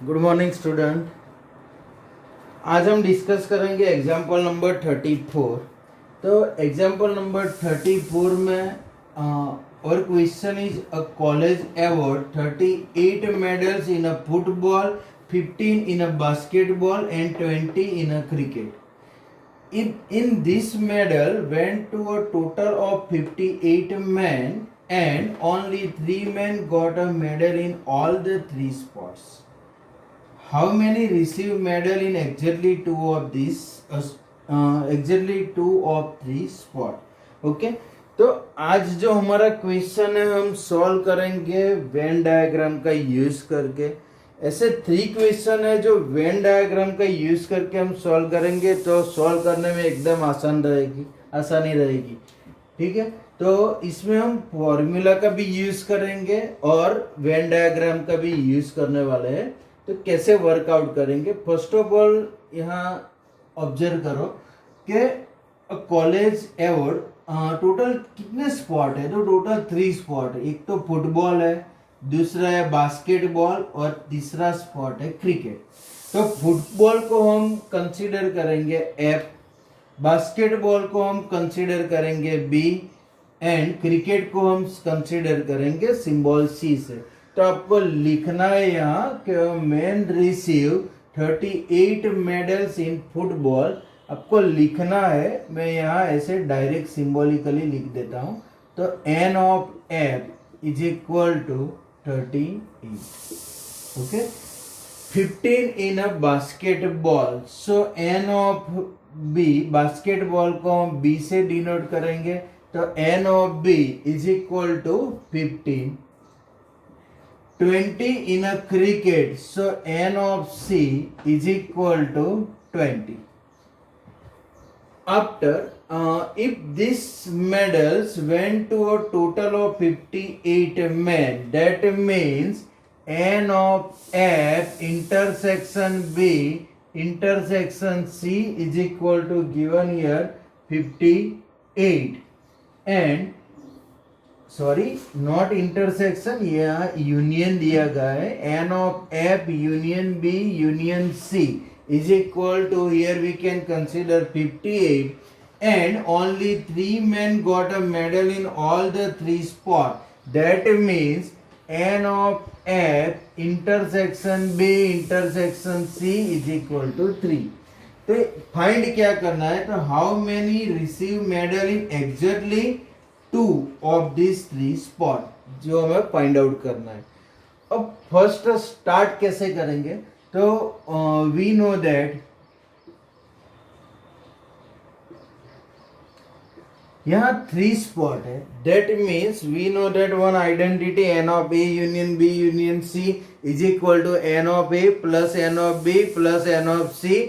Good morning student. आज हम discuss करेंगे एग्जाम्पल नंबर 34। तो एग्जाम्पल नंबर 34 में और question is a college award 38 medals in a football, 15 in a basketball and 20 in a cricket. In this medal went to a total of 58 men and only 3 men got a medal in all the 3 sports. How many received medal in exactly two of three sport? Okay तो आज जो हमारा question है हम solve करेंगे when diagram का use करके। ऐसे 3 क्वेश्चन है जो वेन डायग्राम का यूज करके हम सॉल्व करेंगे, तो सॉल्व करने में एकदम आसानी रहेगी। ठीक है, तो इसमें हम फॉर्मूला का भी यूज करेंगे और वेन डायग्राम का भी यूज करने वाले हैं। तो कैसे वर्कआउट करेंगे, फर्स्ट ऑफ ऑल यहाँ ऑब्जर्व करो कि कॉलेज अवार्ड टोटल कितने स्पॉट है, तो टोटल 3 स्पॉट है। एक तो फुटबॉल है, दूसरा है बास्केटबॉल और तीसरा स्पॉट है क्रिकेट। तो फुटबॉल को हम कंसीडर करेंगे एफ, बास्केटबॉल को हम कंसीडर करेंगे बी एंड क्रिकेट को हम कंसीडर करेंगे सिंबल सी से। तो आपको लिखना है यहाँ कि man receive 38 medals in football. आपको लिखना है, मैं यहाँ ऐसे डायरेक्ट सिंबॉलिकली लिख देता हूँ। तो n of F is equal to 38, okay. 15 in a basketball, so n of B, basketball को हम बी से डिनोट करेंगे, तो n of B is equal to 15। 20 in a cricket, so n of c is equal to 20. After, if these medals went to a total of 58 men, that means n of f intersection b intersection c is equal to given here 58 and sorry not intersection, यहाँ union दिया गया है। N of F union B union C is equal to, here we can consider 58 and only 3 men got a medal in all the 3 sport. That means n of f intersection b intersection c is equal to 3. तो find क्या करना है, तो how many receive medal in exactly 2 of these 3 spot, जो हमें find out करना है। अब फर्स्ट स्टार्ट कैसे करेंगे, तो वी नो दैट यहाँ 3 स्पॉट है। That means we know that one identity n of A union B union C is equal to n of A plus n of B plus n of C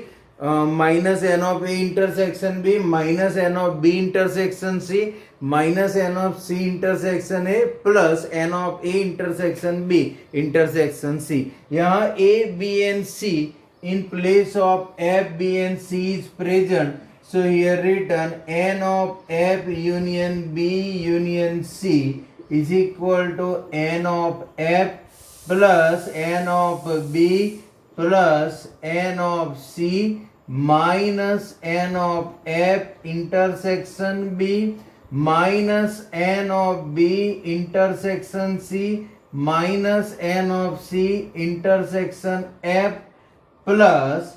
minus n of A intersection B minus n of B intersection C minus n of C intersection A plus n of A intersection B intersection C. यहाँ A B and C in place of f b and c is present, so here written n of f union b union c is equal to n of f plus n of b plus n of c minus n of f intersection b minus n of b intersection c minus n of c intersection f plus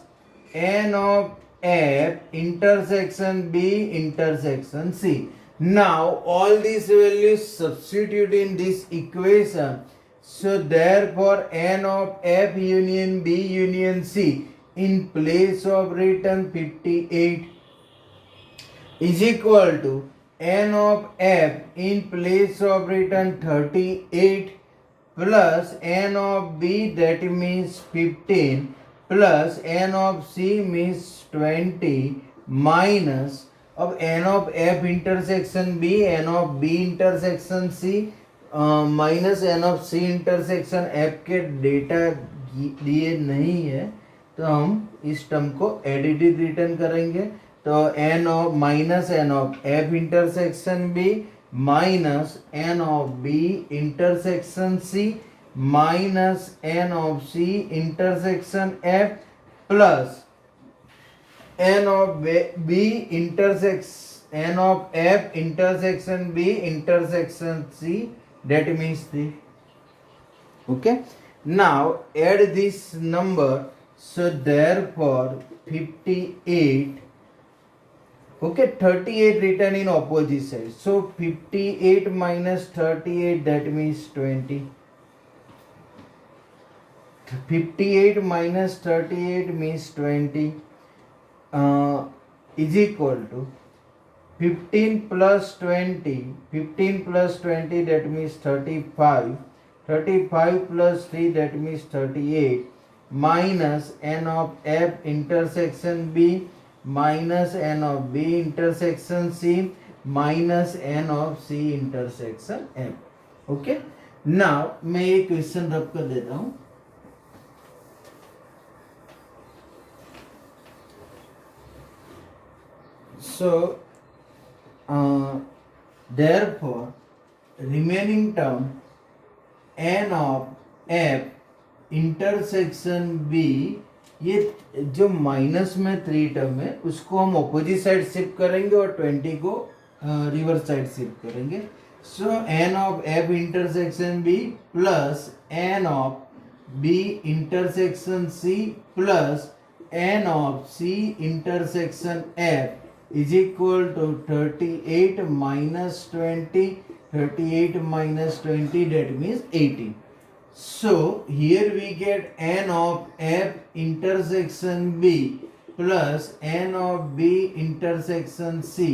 n of f intersection b intersection c. Now all these values substitute in this equation. So therefore n of f union b union c in place of written 58 is equal to n of f in place of written 38 plus n of b, that means 15, plus n of C means 20 minus, अब n of F intersection B n of B intersection C minus n of C intersection F के data दिए नहीं है, तो हम इस term को additive written करेंगे। तो n of minus n of F intersection B minus n of B intersection C minus n of C intersection F plus n of B intersection n of F intersection B intersection C, that means 3. Okay, now add this number, so therefore 58. Okay, 38 written in opposite side, so 58 minus 38, that means 20. 58 minus 38 means 20, is equal to 15 plus 20, 15 plus 20, that means 35, 35 plus 3, that means 38, minus n of f intersection b minus n of b intersection c minus n of c intersection f. Okay, now मैं ये question रब कर देता हूं. So therefore remaining term n of f intersection b, ये जो minus में 3 term है उसको हम ऑपोजिट साइड शिफ्ट करेंगे और 20 को रिवर्स साइड शिफ्ट करेंगे. सो n of f intersection b plus n of b intersection c plus n of c intersection f is equal to 38 minus 20, 38 minus 20, that means 18. So here we get n of f intersection b plus n of b intersection c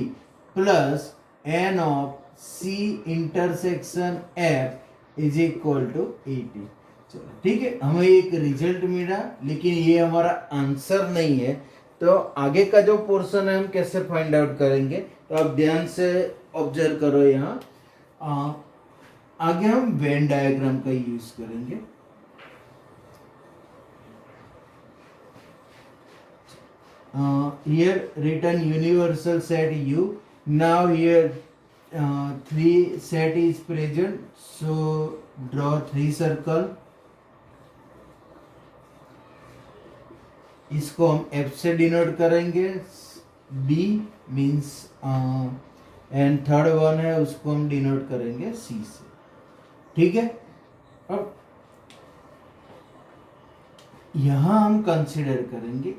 plus n of c intersection f is equal to 80. चलो ठीक है, हमें एक result मिला, लेकिन ये हमारा answer नहीं है. तो आगे का जो पोर्शन है हम कैसे फाइंड आउट करेंगे, तो आप ध्यान से ऑब्जर्व करो. यहाँ आगे हम वेन डायग्राम का यूज करेंगे. here written universal set u. Now here 3 set is present, so draw 3 circle. इसको हम F से डिनोट करेंगे, B means and third one है उसको हम डिनोट करेंगे C से. ठीक है, अब यहां हम कंसीडर करेंगे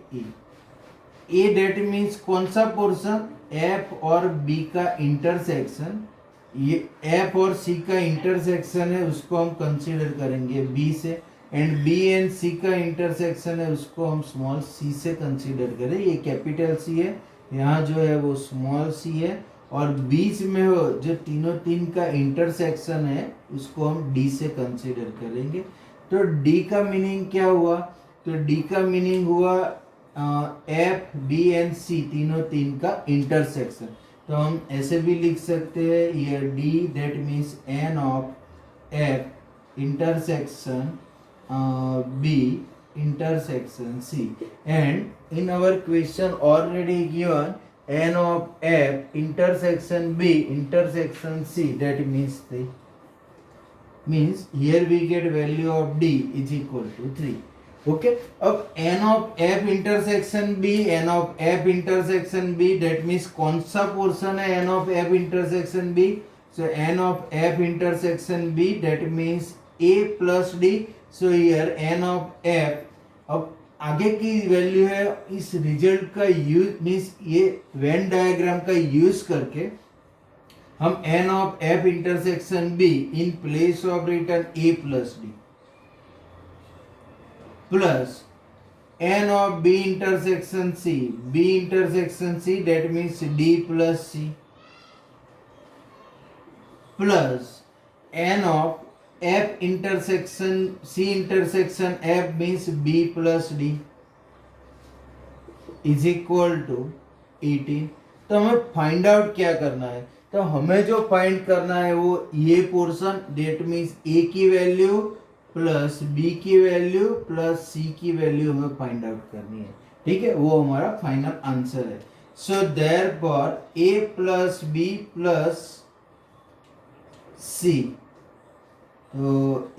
ए डेट मीन्स कौन सा पोर्शन, F और B का इंटरसेक्शन. ये F और C का इंटरसेक्शन है उसको हम कंसीडर करेंगे B से, एंड बी एंड सी का इंटरसेक्शन है उसको हम स्मॉल सी से कंसीडर करें. ये कैपिटल सी है, यहाँ जो है वो स्मॉल सी है, और बीच में हो जो तीन का इंटरसेक्शन है उसको हम डी से कंसीडर करेंगे. तो डी का मीनिंग क्या हुआ, तो डी का मीनिंग हुआ एफ बी एंड सी तीन का इंटरसेक्शन. तो हम ऐसे भी लिख सकते हैं ये D that means n of F intersection B intersection C, and in our question already given n of F intersection B intersection C, that means 3, means here we get value of D is equal to 3. Okay, अब n of F intersection B, n of F intersection B, that means कौन सा portion है n of F intersection B, so n of F intersection B, that means A plus D. So here n of F, अब आगे की value है इस result का use means ये वेन डायग्राम का यूज करके हम n of F intersection B in place of written A plus D plus n of B intersection C, B intersection C that means D plus C plus n of F intersection C intersection F means B plus D is equal to 18. तो हमें find out क्या करना है, तो हमें जो find करना है वो ये पोर्शन डेट मीन्स A की वैल्यू प्लस B की वैल्यू प्लस C की वैल्यू हमें फाइंड आउट करनी है. ठीक है, वो हमारा फाइनल आंसर है. So therefore A plus B plus C, तो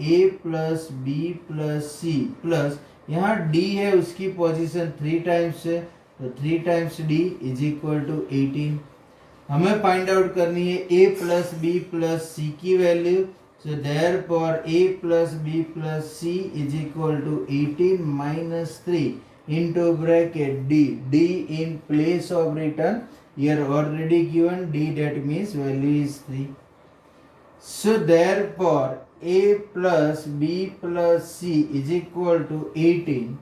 a plus B plus C plus यहाँ d है उसकी पोजीशन 3 टाइम्स है तो 3 times d is equal to 18। हमें फाइंड आउट करनी है a plus B plus C की value. So therefore a plus B plus C is equal to 18 minus 3 into bracket d in place of return here already given d, that means value is 3. So therefore a plus b plus c is equal to 18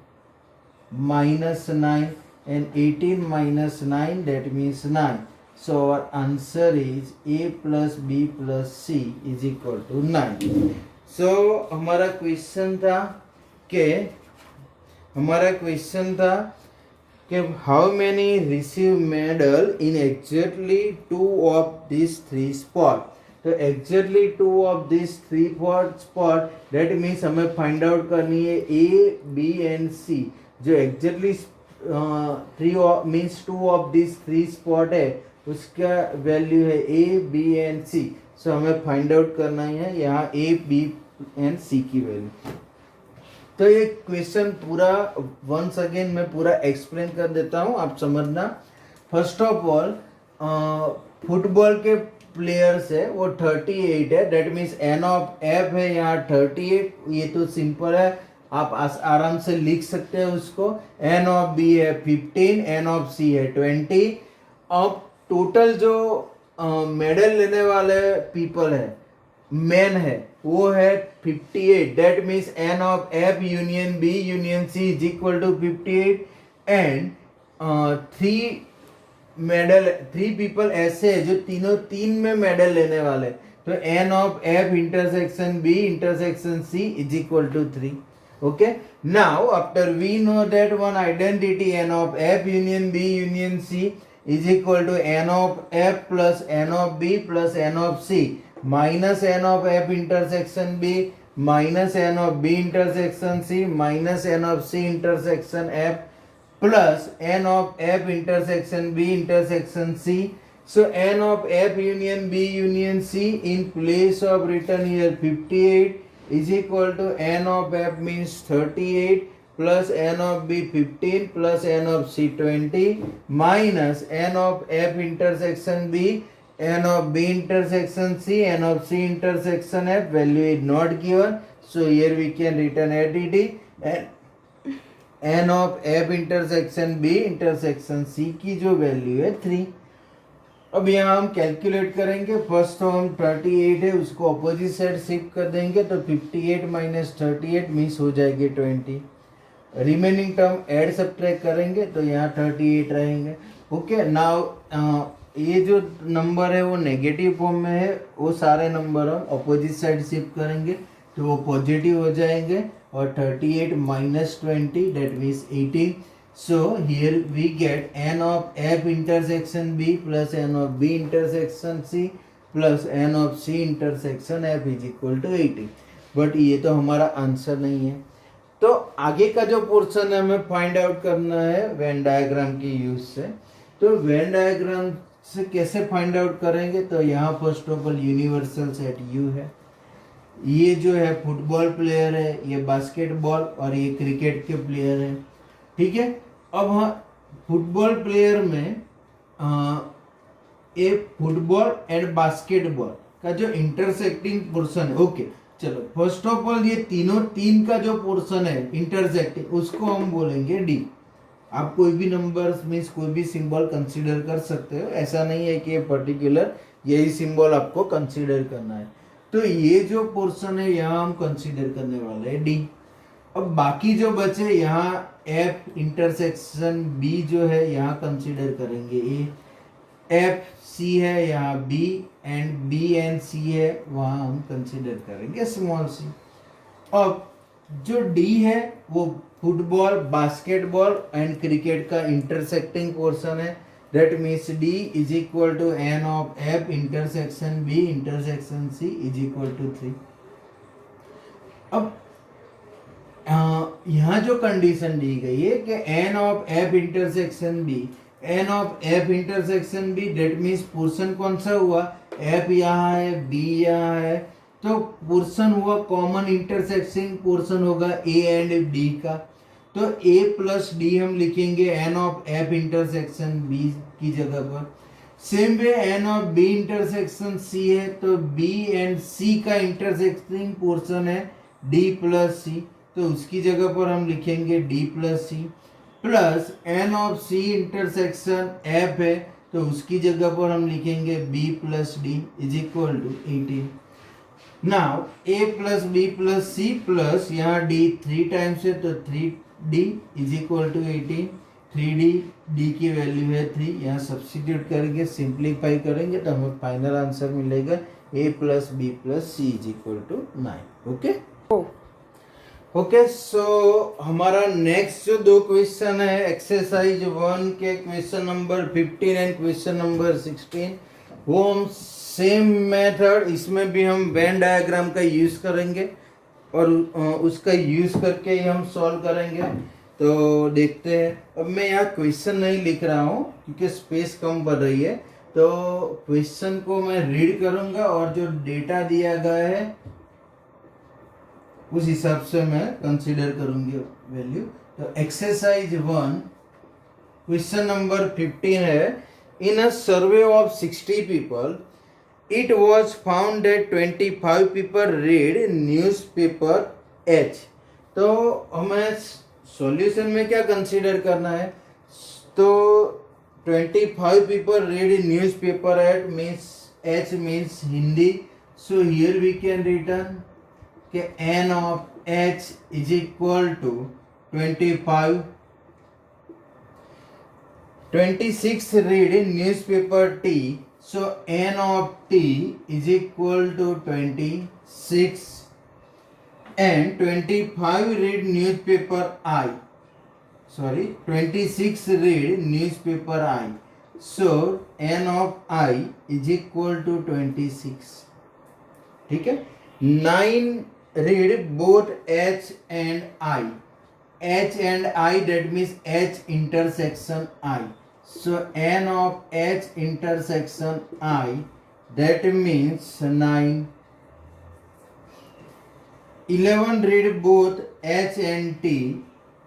minus 9 and 18 minus 9 that means 9. So our answer is a plus b plus c is equal to 9. So हमारा question था कि how many receive medal in exactly 2 of this 3 spot. तो exactly 2 of this 3 spot that means हमें find out करनी है A B and C. जो exactly 3 means 2 of this 3 spot है उसका वैल्यू है ए बी एंड सी। सो हमें फाइंड आउट करना है यहाँ ए बी एंड सी की वैल्यू। तो ये क्वेश्चन पूरा वंस अगेन मैं पूरा एक्सप्लेन कर देता हूँ, आप समझना। फर्स्ट ऑफ ऑल फुटबॉल के प्लेयर्स है वो 38 है, that means n of F है यहाँ 38। ये तो सिंपल है, आप आराम से लिख सकते हैं उसको। एन ऑफ बी है 15, एन ऑफ सी है 20। अब टोटल जो मेडल लेने वाले पीपल है मैन है वो है 58, that means n of F union B union C is equal to 58 and 3 people ऐसे है जो तीनों 3 में मेडल लेने वाले। तो n of F intersection B intersection C is equal to 3। Okay, now after we know that one identity n of F union B union C is equal to n of F plus n of B plus n of C minus n of F intersection B minus n of B intersection C minus n of C intersection F plus n of F intersection B intersection C. So n of F union B union C in place of written here 58 is equal to n of F means 38 plus n of B 15 plus n of C 20 minus n of F intersection B n of b intersection c, n of c intersection f, value is not given, so here we can written add n of f intersection b intersection c की जो value है 3। अब यहाँ हम calculate करेंगे। First तो हम 38 है उसको अपोजिट साइड शिफ्ट कर देंगे तो 58 माइनस 38 मीन्स हो जाएगी 20। रिमेनिंग टर्म ऐड सब्ट्रैक्ट करेंगे तो यहाँ 38 रहेंगे। ओके, नाउ ये जो नंबर है वो नेगेटिव फॉर्म में है, वो सारे नंबर हम अपोजिट साइड शिफ्ट करेंगे तो वो पॉजिटिव हो जाएंगे और 38 minus 20 that means 18। So here we get n of F intersection B plus n of B intersection C plus n of C intersection F is equal to 18। But ये तो हमारा answer नहीं है। तो आगे का जो पोर्शन है हमें फाइंड आउट करना है वेन डायग्राम के यूज से। तो वेन डायग्राम से कैसे फाइंड आउट करेंगे, तो यहाँ first of all universal set you है। ये जो है फुटबॉल प्लेयर है, ये बास्केटबॉल और ये क्रिकेट के प्लेयर है। ठीक है, अब हाँ फुटबॉल प्लेयर में ये फुटबॉल एंड बास्केटबॉल का जो इंटरसेक्टिंग पोर्शन है। ओके चलो, फर्स्ट ऑफ ऑल ये तीन का जो पोर्शन है इंटरसेक्टिंग उसको हम बोलेंगे डी। आप कोई भी नंबर मीन्स कोई भी सिंबल कंसीडर कर सकते हो, ऐसा नहीं है कि ये पर्टिकुलर यही सिंबल आपको कंसीडर करना है। तो ये जो पोर्शन है यहाँ हम कंसीडर करने वाले हैं डी। अब बाकी जो बचे यहाँ एफ इंटरसेक्शन बी जो है यहाँ कंसीडर करेंगे ए, एफ सी है यहाँ बी एंड बी एंड सी है वहाँ हम कंसीडर करेंगे स्मॉल सी। अब जो डी है वो फुटबॉल बास्केटबॉल एंड क्रिकेट का इंटरसेक्टिंग पोर्शन है, that means D is equal to n of F intersection B intersection C is equal to 3। अब यहाँ जो कंडीशन दी गई है कि n of F intersection B, n of F intersection B that means portion कौन सा हुआ, एफ यहाँ है बी यहाँ है, तो पोर्शन हुआ कॉमन इंटरसेक्टिंग पोर्शन होगा ए एंड डी का, तो ए प्लस डी हम लिखेंगे n of F intersection B की जगह पर। Same way n of B intersection C है, तो बी एंड सी का इंटरसेक्टिंग पोर्शन है डी प्लस सी, तो उसकी जगह पर हम लिखेंगे D plus C, plus n of C intersection F है, तो उसकी जगह पर हम लिखेंगे B plus D is equal to 18। Now A plus B plus C plus यहाँ डी 3 टाइम्स है, तो 3d is equal to 18। 3d D की वैल्यू है 3, यहाँ सब्स्टिट्यूट करेंगे, सिंप्लीफाई करेंगे तो हमें फाइनल आंसर मिलेगा a plus B plus C is equal to 9। Okay okay, so हमारा नेक्स्ट जो दो क्वेश्चन है एक्सरसाइज 1 के question number 15 and question number 16, वो हम सेम मेथड, इसमें भी हम वेन डायग्राम का यूज करेंगे और उसका यूज करके ही हम सॉल्व करेंगे। तो देखते हैं, अब मैं यहाँ क्वेश्चन नहीं लिख रहा हूँ क्योंकि स्पेस कम बढ़ रही है, तो क्वेश्चन को मैं रीड करूँगा और जो डेटा दिया गया है उस हिसाब से मैं कंसीडर करूंगी वैल्यू। तो एक्सरसाइज 1 क्वेश्चन नंबर 15 है, in a survey of 60 people it was found that 25 people read newspaper H. तो हमें सॉल्यूशन में क्या कंसीडर करना है, तो 25 people read newspaper at means H means Hindi, so here we can written कि n of h is equal to 25, 26 read newspaper T, so n of T is equal to 26 and 25 read newspaper I, sorry 26 read newspaper I, so n of I is equal to 26। ठीक है, 9 read both H and I. H and I, that means H intersection I. So n of H intersection I, that means 9. 11 read both H and T.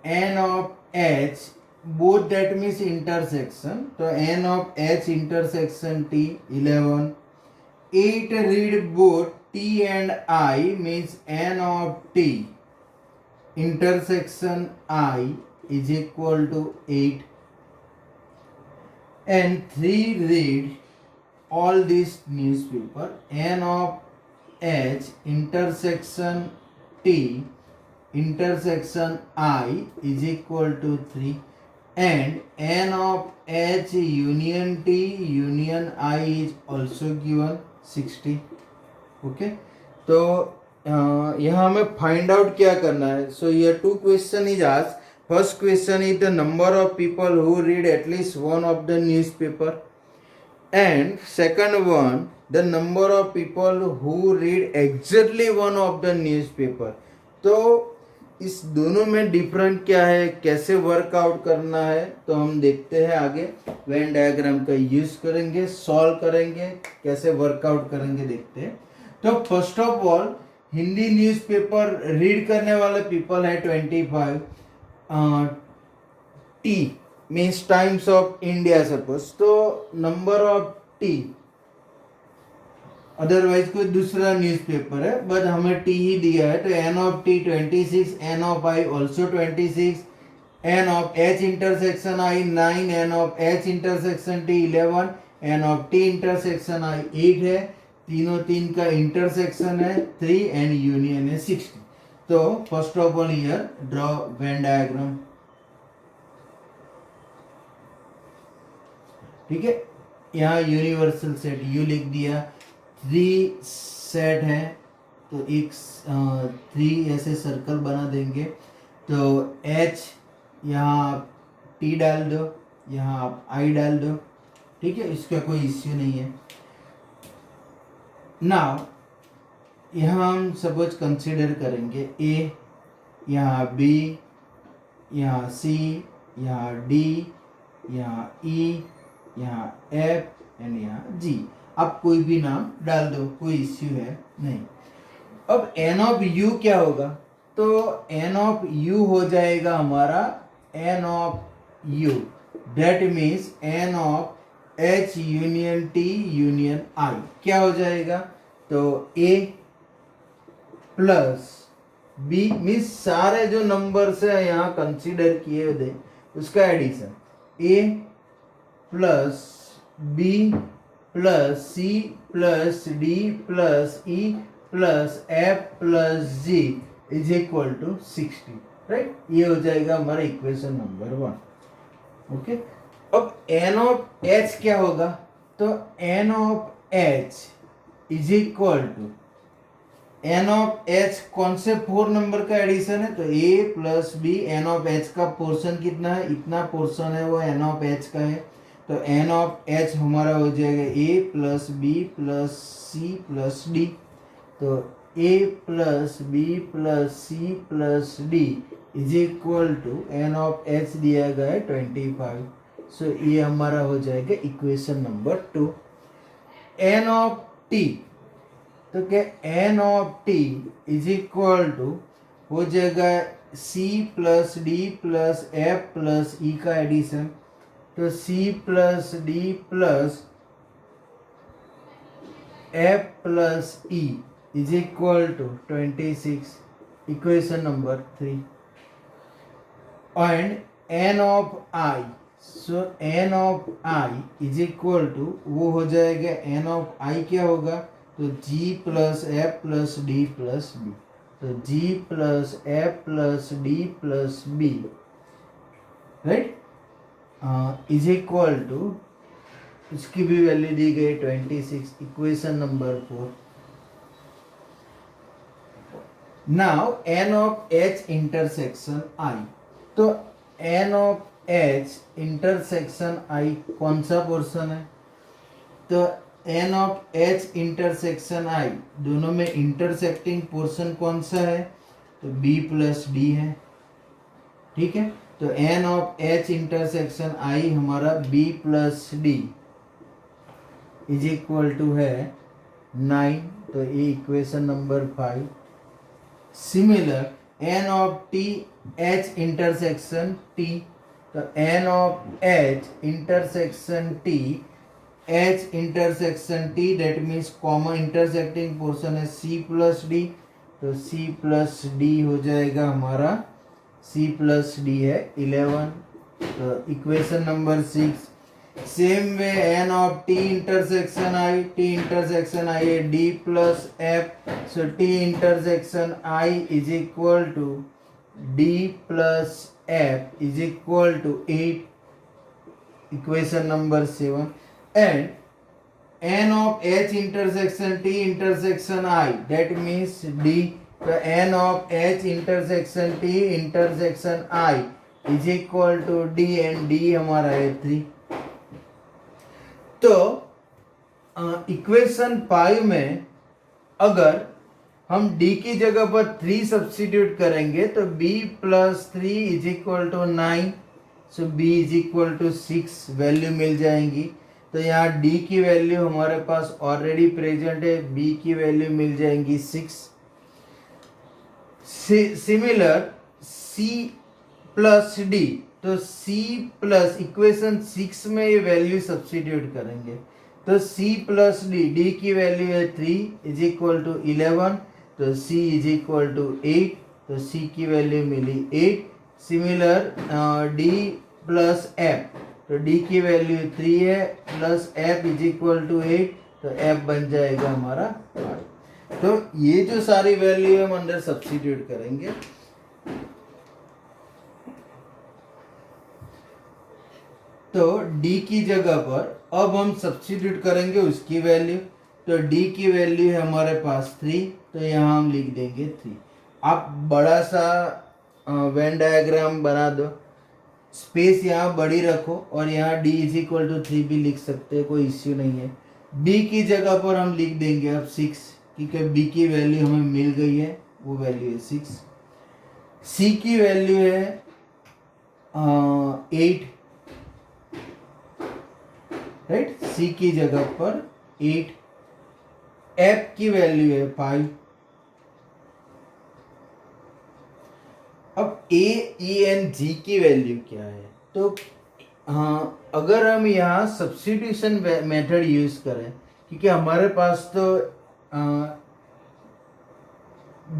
N of H, both that means intersection. So n of H intersection T 11. 8 read both T and I means n of T intersection I is equal to 8, and 3 read all this newspaper, n of H intersection T intersection I is equal to 3, and n of H union T union I is also given 60। Okay, तो यहाँ हमें find out क्या करना है। सो ये 2 question is asked. First question is the number of people who read at least one of the newspaper, and second one the number of people who read exactly one of the newspaper. तो इस दोनों में different क्या है, कैसे workout करना है, तो हम देखते हैं आगे। वेन डायग्राम का यूज करेंगे, सॉल्व करेंगे, कैसे वर्कआउट करेंगे देखते हैं। तो first of all Hindi newspaper read करने वाले पीपल है 25। T means times of India suppose, तो नंबर ऑफ टी, अदरवाइज कोई दूसरा न्यूज़पेपर है बट हमें टी ही दिया है, तो n of T 26, n of I also 26, n of H intersection I 9, n of H intersection T 11, n of T intersection I 8 है, तीनों तीन का इंटरसेक्शन है 3 एंड यूनियन है 60। तो first of all here draw Venn diagram. ठीक है, यहाँ यूनिवर्सल सेट यू लिख दिया, 3 सेट है तो एक 3 ऐसे सर्कल बना देंगे। तो H यहाँ आप T डाल दो, यहाँ आप I डाल दो, ठीक है, इसका कोई इश्यू नहीं है। नाउ यहाँ हम सपोज कंसिडर करेंगे A, यहाँ B, यहाँ C, यहाँ D, यहाँ E, यहाँ F एंड यहाँ G। आप कोई भी नाम डाल दो, कोई इश्यू है नहीं। अब एन ऑफ यू क्या होगा, तो एन ऑफ यू हो जाएगा हमारा n of U, that means n of H union T union I क्या हो जाएगा, तो ए प्लस बी मीन्स सारे जो नंबर्स है यहाँ कंसीडर किए थे उसका addition, A plus B plus C plus D plus E plus F plus G is equal to 60, right. ये हो जाएगा हमारा इक्वेशन नंबर 1। ओके, अब एन ऑफ एच क्या होगा, तो n of H is equal to n of H कौन से 4 नंबर का एडिशन है, तो A plus B, n of H का पोर्शन कितना है, इतना पोर्शन है वो एन ऑफ एच का है, तो एन ऑफ एच हमारा हो जाएगा A plus B plus C plus D, तो A plus B plus C plus D is equal to n of H दिया गया है 25। सो ये हमारा हो जाएगा equation number 2। N of T, तो क्या n of T is equal to हो जाएगा C plus D plus F plus E का एडिशन, तो C plus D plus F plus E is equal to 26, equation number 3। And n of I, so n of I is equal to वो हो जाएगा n of I क्या होगा, तो G plus F plus D plus B, तो G plus F plus D plus B, right, is equal to इसकी भी value दी गई 26, equation number 4। Now n of H intersection I, तो n of H intersection I कौन सा portion है, तो एन ऑफ एच इंटरसेक्शन आई दोनों में इंटरसेक्टिंग पोर्शन कौन सा है, तो बी प्लस डी है, ठीक है। तो n of H intersection I हमारा B plus D is equal to है 9, तो ये equation number 5। Similar n of T H intersection T, तो n of H intersection T H intersection T that means common intersecting portion है C plus D, तो C plus D हो जाएगा हमारा, सी plus D है 11, तो equation number 6। Same way n of T intersection I, T intersection I है D plus F, so T intersection I is equal to D plus F is equal to 8, equation number 7। And n of h intersection t intersection I, that means d, तो n of h intersection t intersection I is equal to d, and d हमारा है 3। तो equation 5 में अगर हम d की जगह पर 3 सब्स्टिट्यूट करेंगे तो b plus 3 is equal to 9, so b is equal to 6 value मिल जाएंगी। तो यहाँ d की वैल्यू हमारे पास ऑलरेडी प्रेजेंट है, b की वैल्यू मिल जाएंगी 6। सिमिलर c प्लस d, तो c प्लस इक्वेशन 6 में ये वैल्यू सब्स्टिट्यूट करेंगे, तो c प्लस d की वैल्यू है 3 इज इक्वल टू 11, तो c इज इक्वल टू 8, तो c की वैल्यू मिली 8। सिमिलर d प्लस f, तो d की वैल्यू 3 है plus f is equal to 8, तो f बन जाएगा हमारा 5। तो ये जो सारी वैल्यू हम अंदर सब्स्टिट्यूट करेंगे, तो d की जगह पर अब हम सब्स्टिट्यूट करेंगे उसकी वैल्यू, तो d की वैल्यू है हमारे पास 3, तो यहाँ हम लिख देंगे 3। आप बड़ा सा वेन डायग्राम बना दो, स्पेस यहाँ बड़ी रखो और यहाँ d इज इक्वल टू 3 भी लिख सकते हैं, कोई इश्यू नहीं है। b की जगह पर हम लिख देंगे अब 6, क्योंकि b की वैल्यू हमें मिल गई है, वो वैल्यू है 6। c की वैल्यू है 8, राइट, c की जगह पर 8। f की वैल्यू है 5, अब ए, ई एंड जी की वैल्यू क्या है? तो हाँ, अगर हम यहाँ सब्स्टिट्यूशन मेथड यूज करें, क्योंकि हमारे पास तो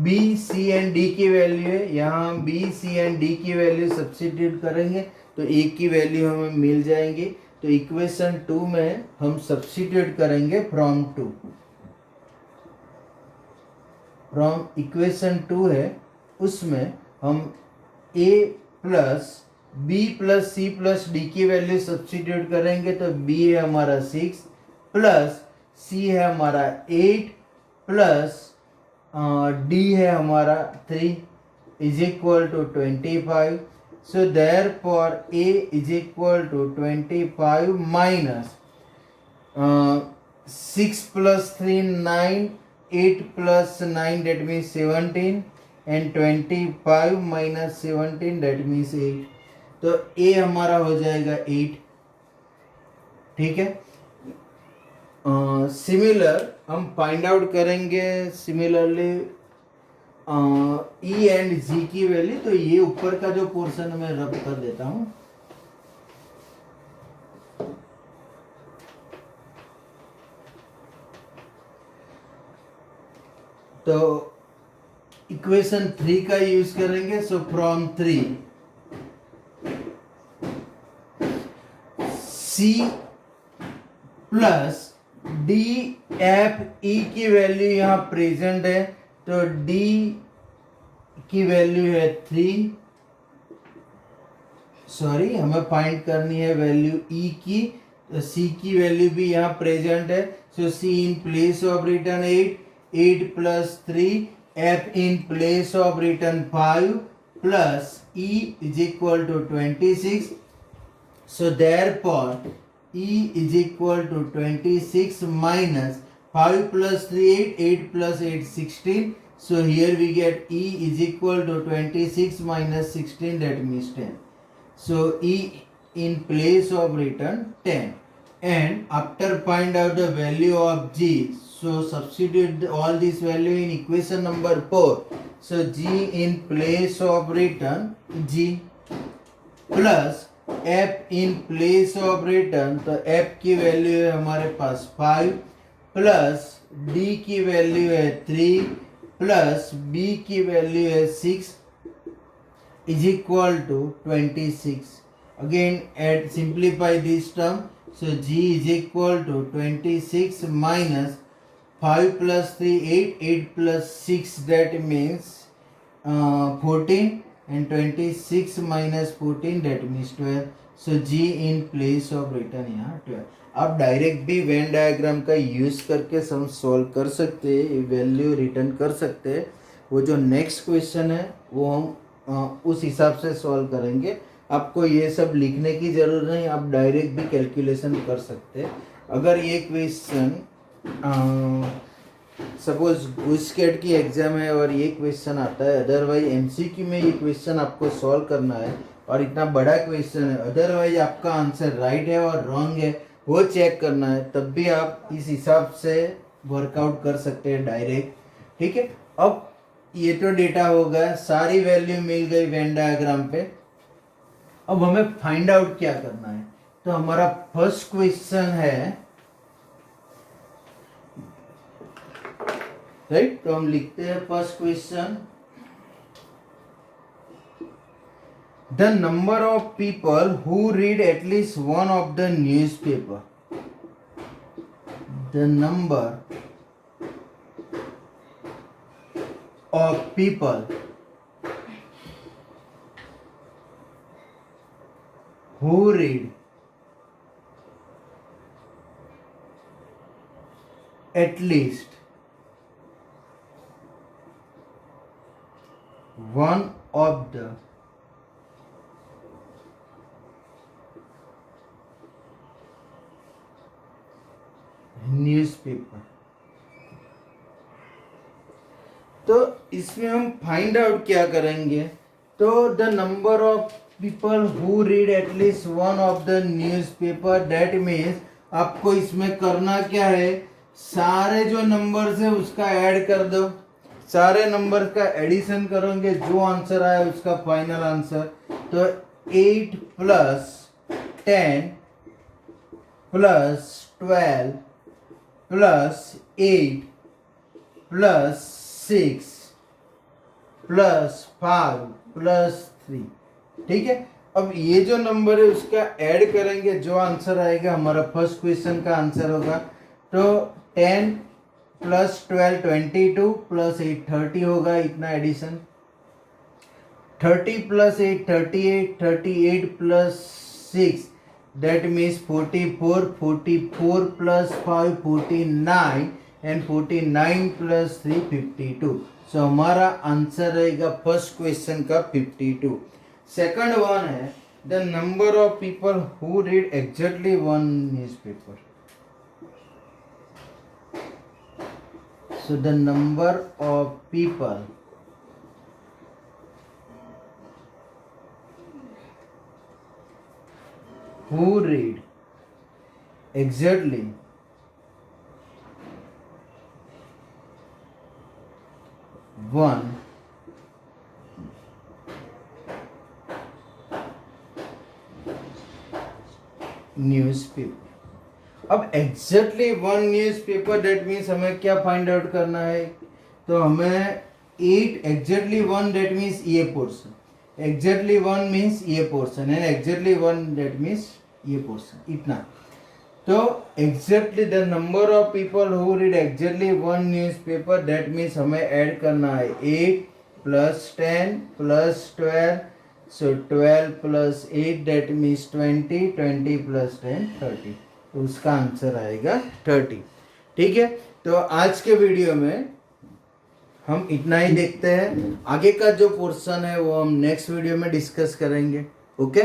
बी, सी एंड डी की वैल्यू है, यहाँ हम बी, सी एंड डी की वैल्यू सब्स्टिट्यूट करेंगे तो ए की वैल्यू हमें मिल जाएंगी। तो इक्वेशन 2 में हम सब्स्टिट्यूट करेंगे फ्रॉम इक्वेशन 2 है, उसमें हम a plus B plus C plus D की वैल्यू सब्स्टिट्यूट करेंगे तो b है हमारा 6 प्लस c है हमारा 8 प्लस d है हमारा 3 is equal to 25। So therefore a is equal to 25 minus 6 plus 3 9, 8 plus 9 that means 17 and 25 minus 17 that means 8। तो a हमारा हो जाएगा 8। ठीक है, सिमिलर हम फाइंड आउट करेंगे सिमिलरली ई एंड जी की वैल्यू। तो ये ऊपर का जो पोर्शन मैं रब कर देता हूं। तो इक्वेशन 3 का यूज करेंगे। So from 3 C plus D F E की वैल्यू यहाँ प्रेजेंट है, तो डी की वैल्यू है 3। सॉरी, हमें फाइंड करनी है वैल्यू ई की, तो सी की वैल्यू भी यहाँ प्रेजेंट है। So C in place of return 8 plus 3, f in place of written 5 plus e is equal to 26. So therefore e is equal to 26 minus 5 plus 3 8, 8 plus 8 16. So here we get e is equal to 26 minus 16, that means 10. So e in place of written 10. And after find out the value of g, so substitute all this value in equation number 4. So g in place of written g plus f in place of written, तो f की value है हमारे पास 5 plus d की value है 3 plus b की value है 6 is equal to 26. Again add, simplify this term. So g is equal to 26 minus 5 plus 3 8, 8 plus 6 that means 14 and 26 minus 14 that means 12. So g in place of written यहाँ 12. आप direct भी when diagram का use करके sum solve कर सकते हैं, value return कर सकते हैं। वो जो नेक्स्ट क्वेश्चन है वो हम उस हिसाब से सॉल्व करेंगे। आपको ये सब लिखने की जरूरत नहीं, आप डायरेक्ट भी कैलकुलेशन कर सकते हैं। अगर ये क्वेश्चन सपोज घूसकेट की एग्जाम है और ये क्वेश्चन आता है, अदरवाइज एमसीक्यू में ये क्वेश्चन आपको सॉल्व करना है और इतना बड़ा क्वेश्चन है, अदरवाइज आपका आंसर राइट है और रॉन्ग है वो चेक करना है, तब भी आप इस हिसाब से वर्कआउट कर सकते हैं डायरेक्ट। ठीक है, अब ये तो डेटा हो गया, सारी वैल्यू मिल गई वेन डायग्राम पे। अब हमें फाइंड आउट क्या करना है, तो हमारा फर्स्ट क्वेश्चन है राइट। तो हम लिखते हैं first question, the number of people who read at least one of the newspaper, the number of people who read at least one of the newspaper। तो इसमें हम फाइंड आउट क्या करेंगे, तो the number of people who read at least one of the newspaper, that means आपको इसमें करना क्या है, सारे जो नंबर्स है उसका ऐड कर दो, सारे नंबर का एडिशन करेंगे, जो आंसर आया उसका फाइनल आंसर। तो 8 plus 10 plus 12 plus 8 plus 6 plus 5 plus 3। ठीक है, अब ये जो नंबर है उसका ऐड करेंगे, जो आंसर आएगा हमारा फर्स्ट क्वेश्चन का आंसर होगा। तो 10 प्लस 12 22 प्लस 8 30 होगा, इतना addition. 30 plus 8 38, 38 plus 6 that means 44, 44 plus 5 49 and 49 plus 3 52। So हमारा आंसर रहेगा फर्स्ट क्वेश्चन का 52। सेकंड वन है the number of people who read exactly one newspaper. So the number of people who read exactly one newspaper. अब exactly one newspaper that means हमें क्या find out करना है? तो हमें 8 एग्जैक्टली वन डेट मीन्स ये portion, exactly one means ये portion है, एग्जैक्टली वन डेट मीन्स ये पोर्शन, इतना। तो exactly the number of people who read exactly one newspaper that means हमें ऐड करना है 8 plus 10 plus 12। So 12 plus 8 that means 20, 20 plus 10 30। तो उसका आंसर आएगा 30। ठीक है, तो आज के वीडियो में हम इतना ही देखते हैं। आगे का जो पोर्शन है वो हम नेक्स्ट वीडियो में डिस्कस करेंगे। ओके।